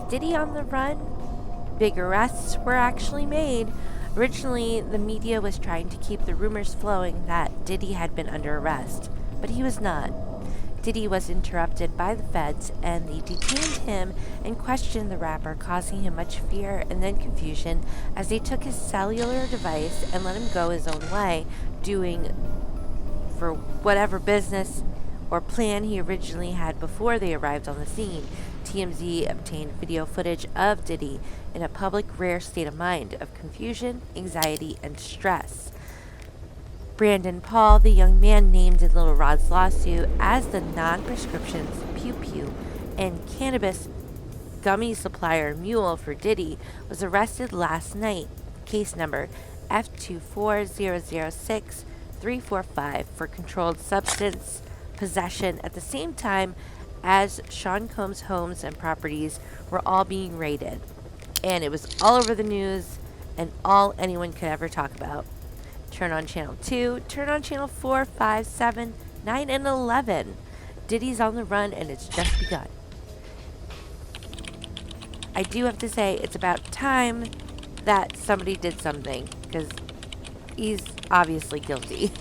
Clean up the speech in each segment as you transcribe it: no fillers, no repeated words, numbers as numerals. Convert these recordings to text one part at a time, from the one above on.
Diddy on the run? Big arrests were actually made. Originally, the media was trying to keep the rumors flowing that Diddy had been under arrest, but he was not. Diddy was interrupted by the feds, and they detained him and questioned the rapper, causing him much fear and then confusion as they took his cellular device and let him go his own way, doing for whatever business or plan he originally had before they arrived on the scene. TMZ obtained video footage of Diddy in a public rare state of mind of confusion, anxiety, and stress. Brandon Paul, the young man named in Little Rod's lawsuit as the non-prescriptions Pew Pew and cannabis gummy supplier mule for Diddy, was arrested last night, case number F24006-345, for controlled substance possession at the same time as Sean Combs' homes and properties were all being raided. And it was all over the news and all anyone could ever talk about. Turn on channel 2, turn on channel 4, 5, 7, 9, and 11. Diddy's on the run and it's just begun. I do have to say it's about time that somebody did something, because he's obviously guilty.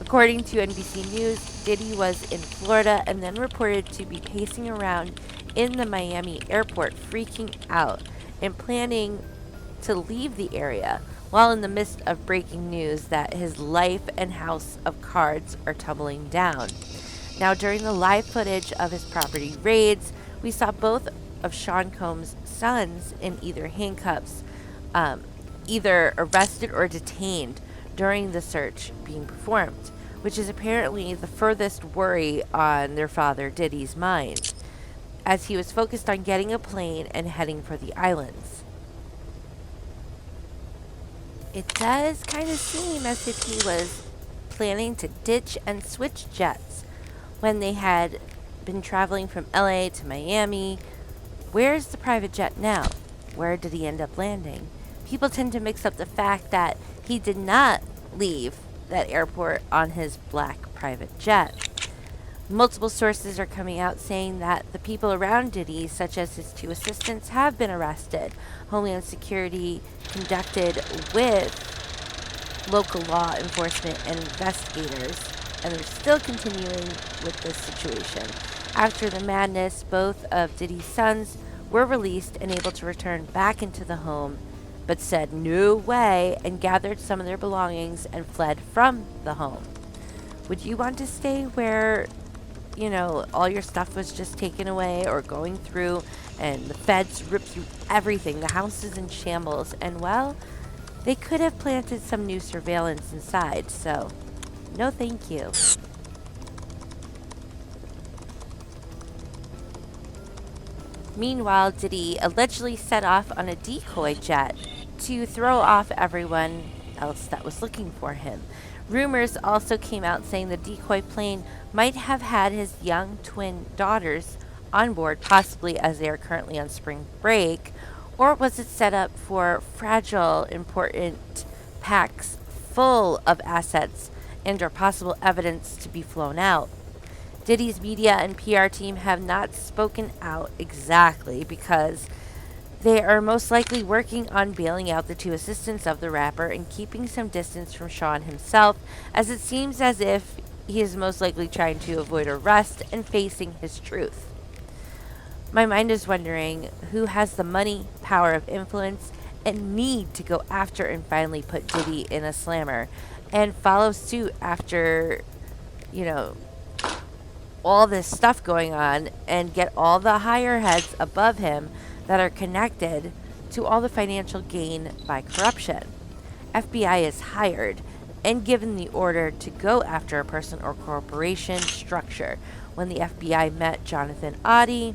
According to NBC News, Diddy was in Florida and then reported to be pacing around in the Miami airport, freaking out and planning to leave the area, while in the midst of breaking news that his life and house of cards are tumbling down. Now, during the live footage of his property raids, we saw both of Sean Combs' sons in either handcuffs, either arrested or detained during the search being performed, which is apparently the furthest worry on their father Diddy's mind, as he was focused on getting a plane and heading for the islands. It does kind of seem as if he was planning to ditch and switch jets when they had been traveling from LA to Miami. Where's the private jet now? Where did he end up landing? People tend to mix up the fact that he did not leave that airport on his black private jet. Multiple sources are coming out saying that the people around Diddy, such as his 2 assistants, have been arrested. Homeland Security conducted with local law enforcement and investigators, and they're still continuing with this situation. After the madness, both of Diddy's sons were released and able to return back into the home, but said no way and gathered some of their belongings and fled from the home. Would you want to stay where, all your stuff was just taken away or going through and the feds ripped through everything? The house is in shambles, and well, they could have planted some new surveillance inside, so no thank you. Meanwhile, Diddy allegedly set off on a decoy jet to throw off everyone else that was looking for him. Rumors also came out saying the decoy plane might have had his young twin daughters on board, possibly as they are currently on spring break, or was it set up for fragile, important packs full of assets and or possible evidence to be flown out? Diddy's media and PR team have not spoken out exactly because they are most likely working on bailing out the 2 assistants of the rapper and keeping some distance from Sean himself, as it seems as if he is most likely trying to avoid arrest and facing his truth. My mind is wondering who has the money, power of influence, and need to go after and finally put Diddy in a slammer and follow suit after, all this stuff going on, and get all the higher heads above him that are connected to all the financial gain by corruption. FBI is hired and given the order to go after a person or corporation structure. When the FBI met Jonathan Oddie,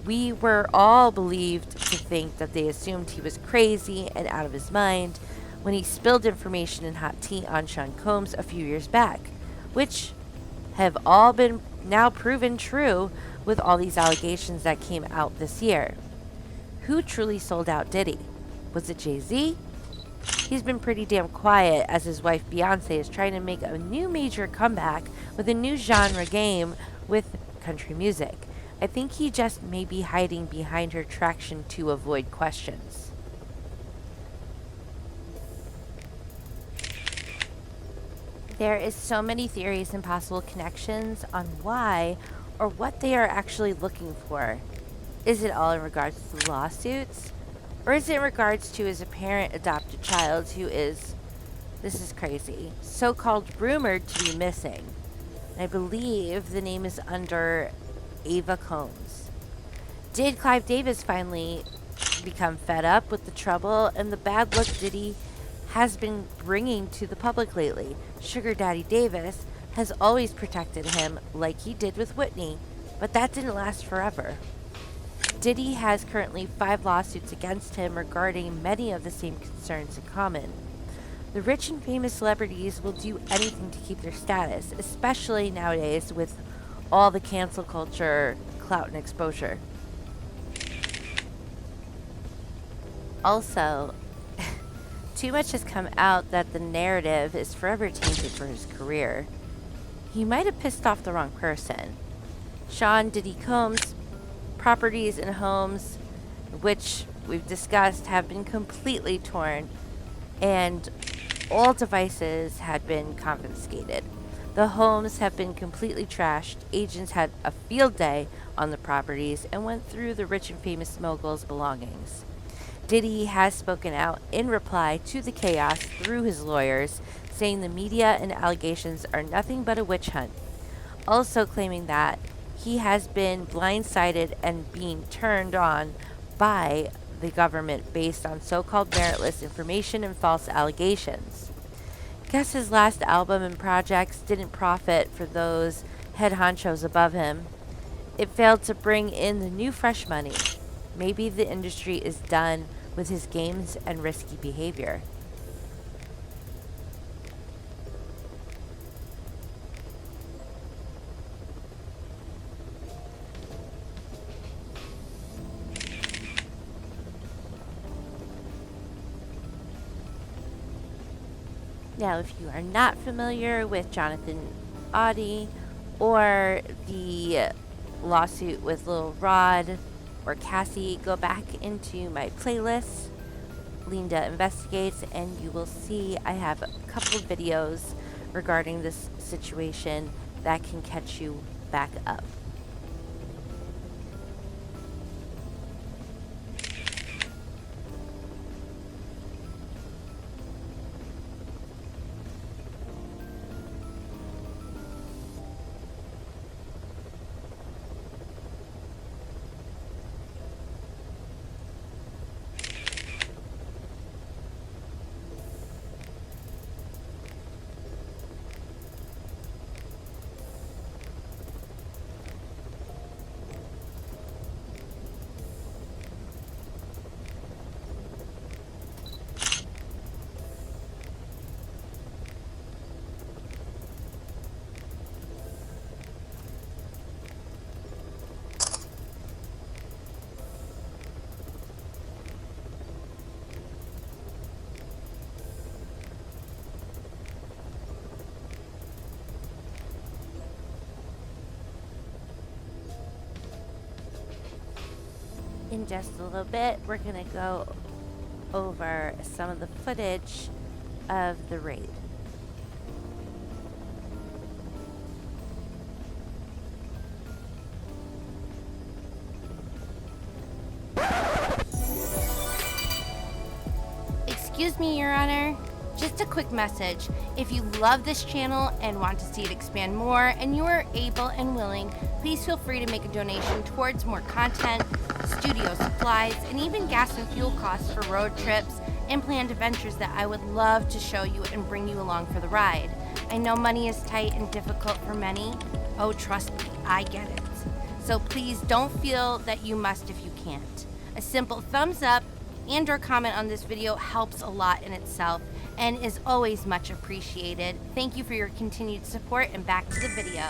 we were all believed to think that they assumed he was crazy and out of his mind when he spilled information and hot tea on Sean Combs a few years back, which have all been now proven true with all these allegations that came out this year. Who truly sold out Diddy? Was it Jay-Z? He's been pretty damn quiet as his wife Beyonce is trying to make a new major comeback with a new genre game with country music. I think he just may be hiding behind her traction to avoid questions. There is so many theories and possible connections on why or what they are actually looking for. Is it all in regards to the lawsuits? Or is it in regards to his apparent adopted child who is, this is crazy, so-called rumored to be missing? I believe the name is under Ava Combs. Did Clive Davis finally become fed up with the trouble and the bad look Diddy has been bringing to the public lately? Sugar Daddy Davis has always protected him like he did with Whitney, but that didn't last forever. Diddy has currently 5 lawsuits against him regarding many of the same concerns in common. The rich and famous celebrities will do anything to keep their status, especially nowadays with all the cancel culture, clout, and exposure. Also, too much has come out that the narrative is forever tainted for his career. He might have pissed off the wrong person. Sean Diddy Combs' properties and homes, which we've discussed, have been completely torn, and all devices had been confiscated. The homes have been completely trashed. Agents had a field day on the properties and went through the rich and famous mogul's belongings. Diddy has spoken out in reply to the chaos through his lawyers, saying the media and allegations are nothing but a witch hunt. Also claiming that he has been blindsided and being turned on by the government based on so-called meritless information and false allegations. Guess his last album and projects didn't profit for those head honchos above him. It failed to bring in the new fresh money. Maybe the industry is done with his games and risky behavior. Now, if you are not familiar with Jonathan Audie or the lawsuit with Lil Rod or Cassie, go back into my playlist, Leenda Investigates, and you will see I have a couple of videos regarding this situation that can catch you back up. In just a little bit, we're going to go over some of the footage of the raid. Excuse me, Your Honor. Just a quick message. If you love this channel and want to see it expand more and you are able and willing, please feel free to make a donation towards more content, studio supplies, and even gas and fuel costs for road trips and planned adventures that I would love to show you and bring you along for the ride. I know money is tight and difficult for many. Oh, trust me, I get it. So please don't feel that you must if you can't. A simple thumbs up and or comment on this video helps a lot in itself and is always much appreciated. Thank you for your continued support, and back to the video.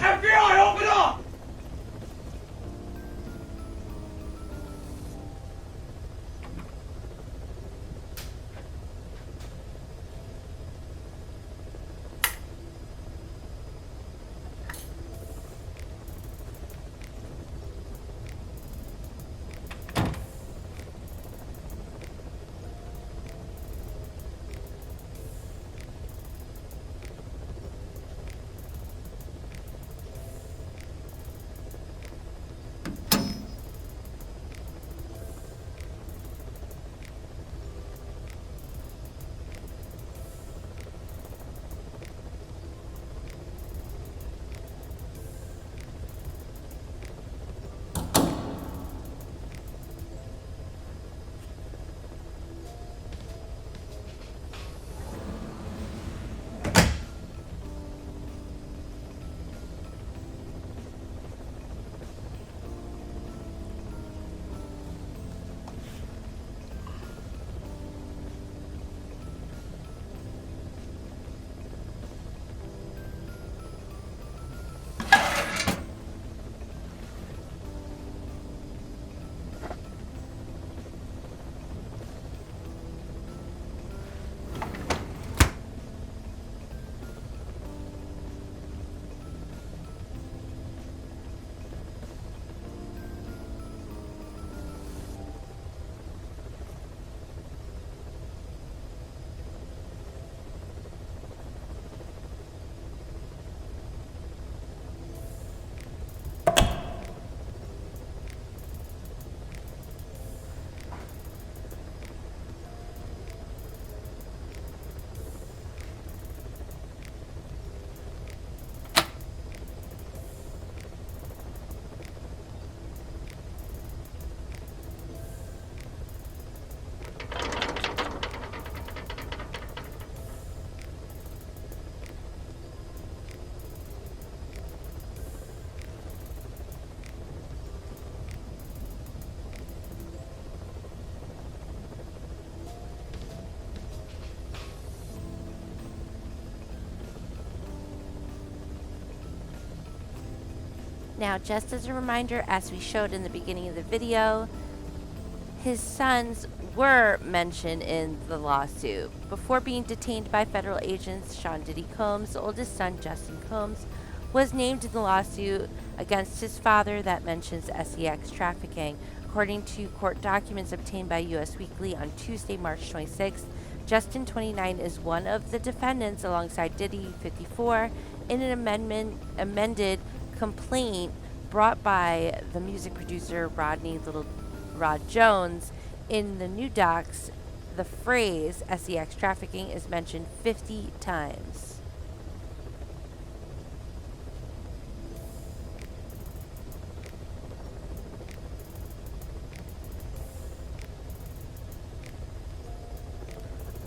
FBI, open up! Now, just as a reminder, as we showed in the beginning of the video, his sons were mentioned in the lawsuit. Before being detained by federal agents, Sean Diddy Combs, the oldest son, Justin Combs, was named in the lawsuit against his father that mentions sex trafficking. According to court documents obtained by U.S. Weekly on Tuesday, March 26th, Justin, 29, is one of the defendants alongside Diddy, 54, in an amended complaint brought by the music producer Rodney Little Rod Jones. In the new docs, the phrase sex trafficking is mentioned 50 times.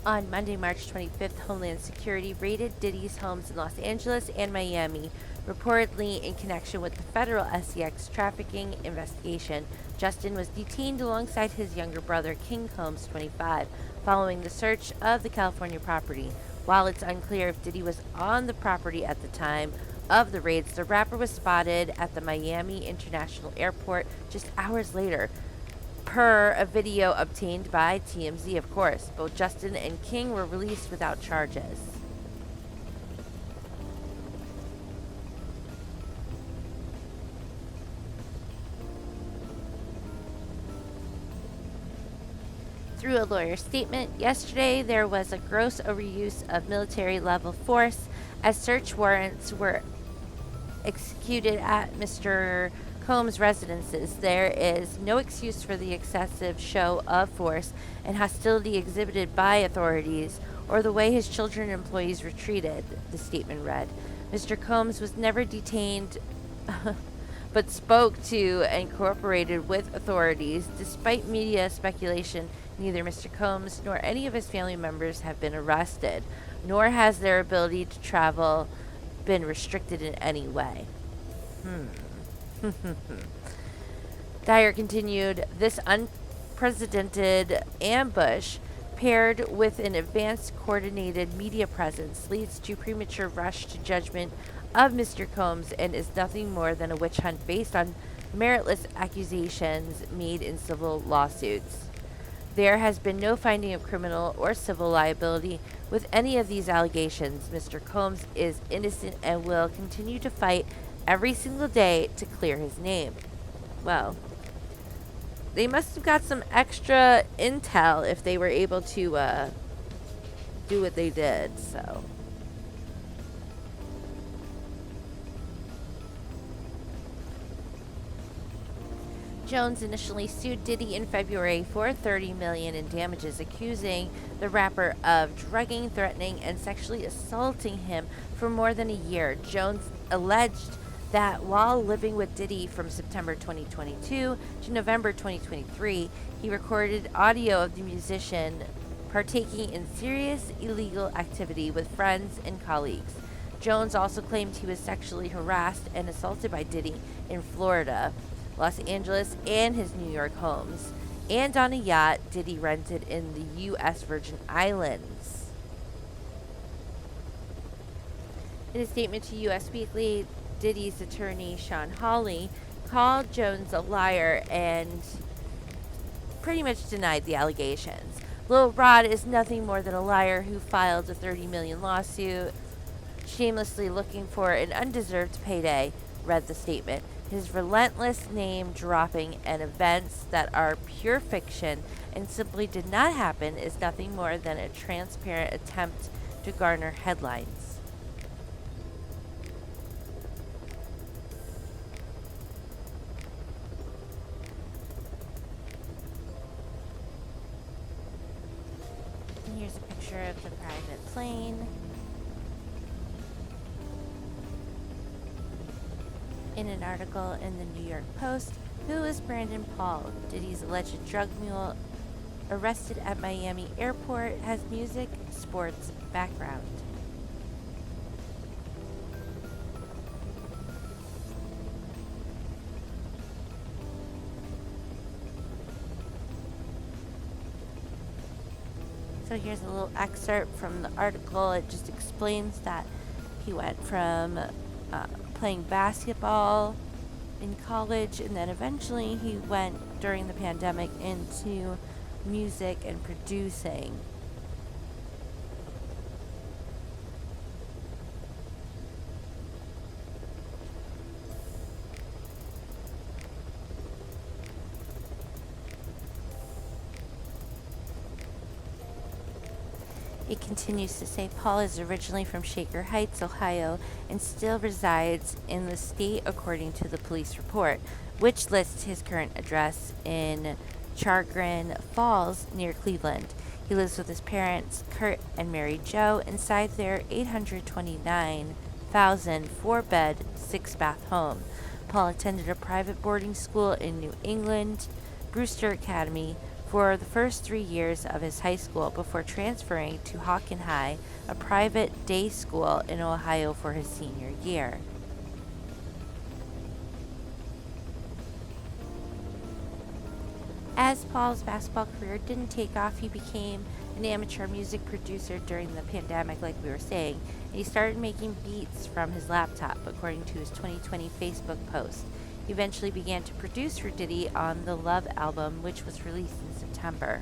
On Monday, March 25th, Homeland Security raided Diddy's homes in Los Angeles and Miami, reportedly in connection with the federal sex trafficking investigation. Justin was detained alongside his younger brother, King Combs, 25, following the search of the California property. While it's unclear if Diddy was on the property at the time of the raids, the rapper was spotted at the Miami International Airport just hours later. Per a video obtained by TMZ, of course, both Justin and King were released without charges. Through a lawyer's statement yesterday, there was a gross overuse of military level force as search warrants were executed at Mr. Combs' residences. There is no excuse for the excessive show of force and hostility exhibited by authorities or the way his children and employees were treated, the statement read. Mr. Combs was never detained but spoke to and cooperated with authorities. Despite media speculation, neither Mr. Combs nor any of his family members have been arrested, nor has their ability to travel been restricted in any way. Dyer continued, this unprecedented ambush, paired with an advanced coordinated media presence, leads to premature rush to judgment of Mr. Combs and is nothing more than a witch hunt based on meritless accusations made in civil lawsuits. There has been no finding of criminal or civil liability with any of these allegations. Mr. Combs is innocent and will continue to fight every single day to clear his name. Well, they must have got some extra intel if they were able to do what they did, so. Jones initially sued Diddy in February for $30 million in damages, accusing the rapper of drugging, threatening, and sexually assaulting him for more than a year. Jones alleged that while living with Diddy from September 2022 to November 2023, he recorded audio of the musician partaking in serious illegal activity with friends and colleagues. Jones also claimed he was sexually harassed and assaulted by Diddy in Florida, Los Angeles, and his New York homes, and on a yacht Diddy rented in the U.S. Virgin Islands. In a statement to U.S. Weekly, Diddy's attorney, Sean Hawley, called Jones a liar and pretty much denied the allegations. Lil Rod is nothing more than a liar who filed a $30 million lawsuit, shamelessly looking for an undeserved payday, read the statement. His relentless name dropping and events that are pure fiction and simply did not happen is nothing more than a transparent attempt to garner headlines. And here's a picture of the private plane. In an article in the New York Post, who is Brandon Paul, Diddy's alleged drug mule arrested at Miami airport, has music, sports background. So here's a little excerpt from the article. It just explains that he went from playing basketball in college, and then eventually he went during the pandemic into music and producing. It continues to say Paul is originally from Shaker Heights, Ohio, and still resides in the state according to the police report, which lists his current address in Chagrin Falls near Cleveland. He lives with his parents, Kurt and Mary Jo, inside their 829,000 four-bed, six-bath home. Paul attended a private boarding school in New England, Brewster Academy, for the first 3 years of his high school before transferring to Hawken High, a private day school in Ohio, for his senior year. As Paul's basketball career didn't take off, he became an amateur music producer during the pandemic, like we were saying, and he started making beats from his laptop, according to his 2020 Facebook post. He eventually began to produce for Diddy on the Love album, which was released in September.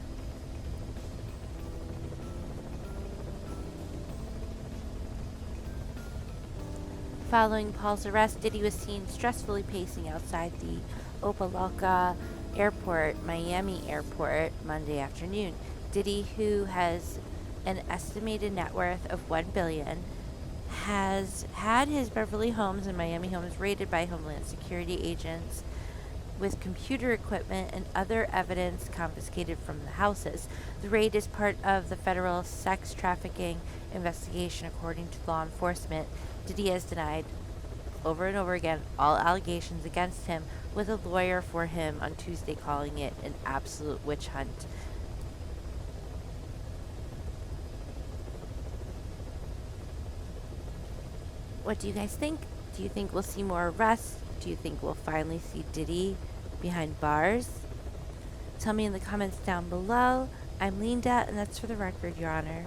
Following Paul's arrest, Diddy was seen stressfully pacing outside the Opa-locka Airport, Miami Airport, Monday afternoon. Diddy, who has an estimated net worth of $1 billion, has had his Beverly homes and Miami homes raided by Homeland Security agents, with computer equipment and other evidence confiscated from the houses. The raid is part of the federal sex trafficking investigation, according to law enforcement. Diddy has denied over and over again all allegations against him, with a lawyer for him on Tuesday calling it an absolute witch hunt. What do you guys think? Do you think we'll see more arrests? Do you think we'll finally see Diddy behind bars? Tell me in the comments down below. I'm Leenda, and that's for the record, Your Honor.